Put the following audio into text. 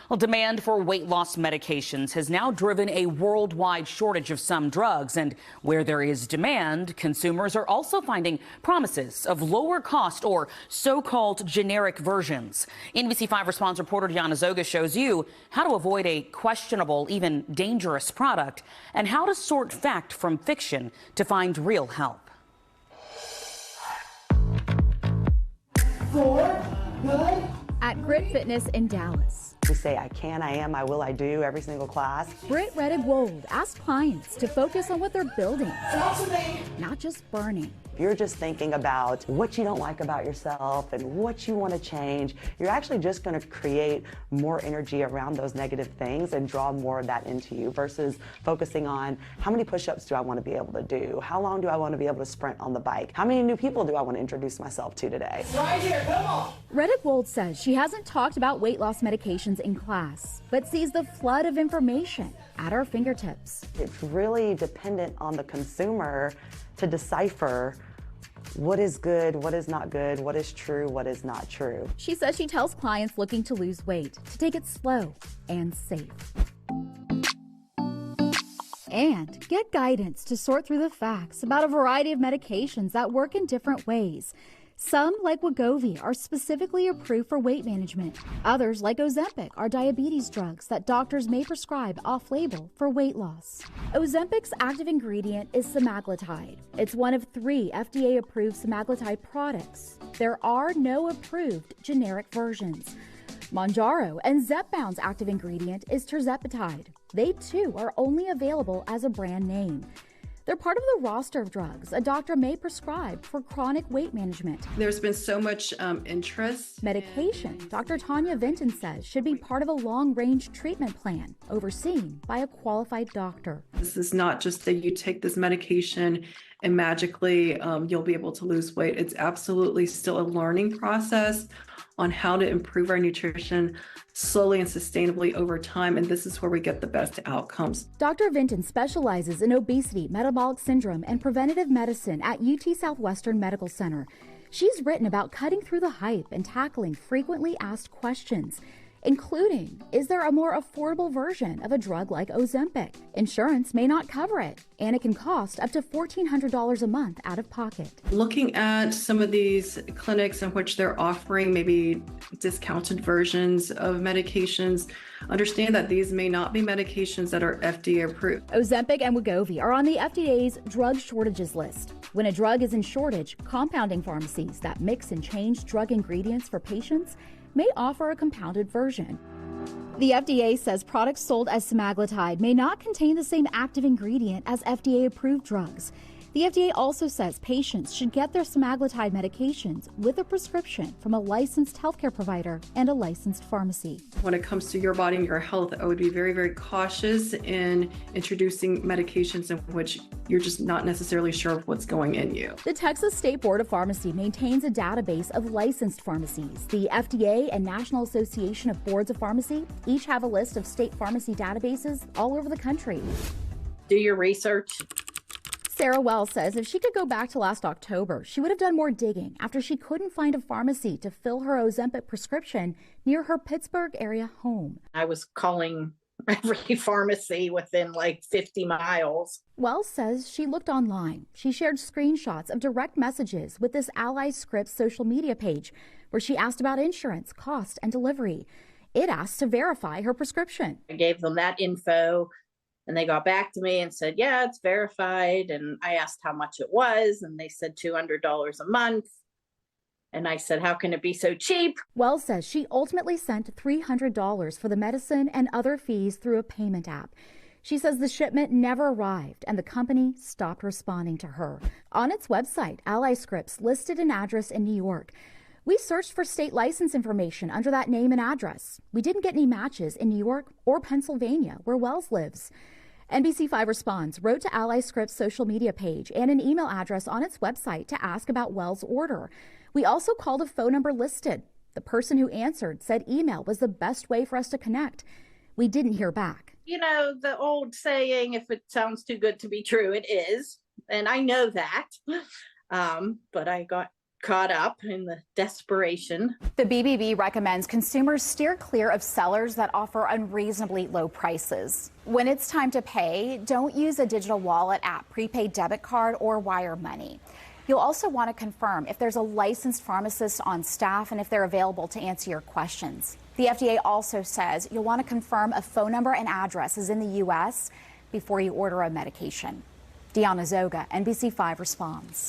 Well, demand for weight loss medications has now driven a worldwide shortage of some drugs. And where there is demand, consumers are also finding promises of lower cost or so-called generic versions. NBC5 Responds reporter Diana Zoga shows you how to avoid a questionable, even dangerous product and how to sort fact from fiction to find real help. 4, good. At Grit Fitness in Dallas, We say I can, I am, I will, I do every single class. Britt Reddig-Wold asks clients to focus on what they're building, not just burning. If you're just thinking about what you don't like about yourself and what you want to change, you're actually just going to create more energy around those negative things and draw more of that into you versus focusing on how many push-ups do I want to be able to do? How long do I want to be able to sprint on the bike? How many new people do I want to introduce myself to today? Right here, come on. Reddig-Wold says she hasn't talked about weight loss medications in class, but sees the flood of information at her fingertips. It's really dependent on the consumer to decipher what is good, what is not good, what is true, what is not true. She says she tells clients looking to lose weight to take it slow and safe. And get guidance to sort through the facts about a variety of medications that work in different ways. Some, like Wegovy, are specifically approved for weight management. Others, like Ozempic, are diabetes drugs that doctors may prescribe off-label for weight loss. Ozempic's active ingredient is semaglutide. It's one of 3 FDA-approved semaglutide products. There are no approved generic versions. Mounjaro and Zepbound's active ingredient is tirzepatide. They, too, are only available as a brand name. They're part of the roster of drugs a doctor may prescribe for chronic weight management. There's been so much interest. Medication, Dr. Tanya Vinton says, should be part of a long-range treatment plan overseen by a qualified doctor. This is not just that you take this medication and magically you'll be able to lose weight. It's absolutely still a learning process on how to improve our nutrition slowly and sustainably over time, and this is where we get the best outcomes. Dr. Vinton specializes in obesity, metabolic syndrome, and preventative medicine at UT Southwestern Medical Center. She's written about cutting through the hype and tackling frequently asked questions, including, is there a more affordable version of a drug like Ozempic? Insurance may not cover it, and it can cost up to $1,400 a month out of pocket. Looking at some of these clinics in which they're offering maybe discounted versions of medications, understand that these may not be medications that are FDA approved. Ozempic and Wegovy are on the FDA's drug shortages list. When a drug is in shortage, compounding pharmacies that mix and change drug ingredients for patients may offer a compounded version. The FDA says products sold as semaglutide may not contain the same active ingredient as FDA-approved drugs. The FDA also says patients should get their semaglutide medications with a prescription from a licensed healthcare provider and a licensed pharmacy. When it comes to your body and your health, I would be very, very cautious in introducing medications in which you're just not necessarily sure of what's going in you. The Texas State Board of Pharmacy maintains a database of licensed pharmacies. The FDA and National Association of Boards of Pharmacy each have a list of state pharmacy databases all over the country. Do your research. Sarah Wells says if she could go back to last October, she would have done more digging after she couldn't find a pharmacy to fill her Ozempic prescription near her Pittsburgh area home. I was calling every pharmacy within like 50 miles. Wells says she looked online. She shared screenshots of direct messages with this Ally Scripts social media page where she asked about insurance, cost, and delivery. It asked to verify her prescription. I gave them that info. And they got back to me and said, yeah, it's verified. And I asked how much it was. And they said $200 a month. And I said, how can it be so cheap? Wells says she ultimately sent $300 for the medicine and other fees through a payment app. She says the shipment never arrived and the company stopped responding to her. On its website, Ally Scripts listed an address in New York. We searched for state license information under that name and address. We didn't get any matches in New York or Pennsylvania, where Wells lives. NBC5 Responds wrote to Ally Scripts' social media page and an email address on its website to ask about Wells' order. We also called a phone number listed. The person who answered said email was the best way for us to connect. We didn't hear back. You know, the old saying, if it sounds too good to be true, it is. And I know that. But I got caught up in the desperation. The BBB recommends consumers steer clear of sellers that offer unreasonably low prices. When it's time to pay, don't use a digital wallet app, prepaid debit card, or wire money. You'll also want to confirm if there's a licensed pharmacist on staff and if they're available to answer your questions. The FDA also says you'll want to confirm a phone number and address is in the U.S. before you order a medication. Diana Zoga, NBC5 Responds.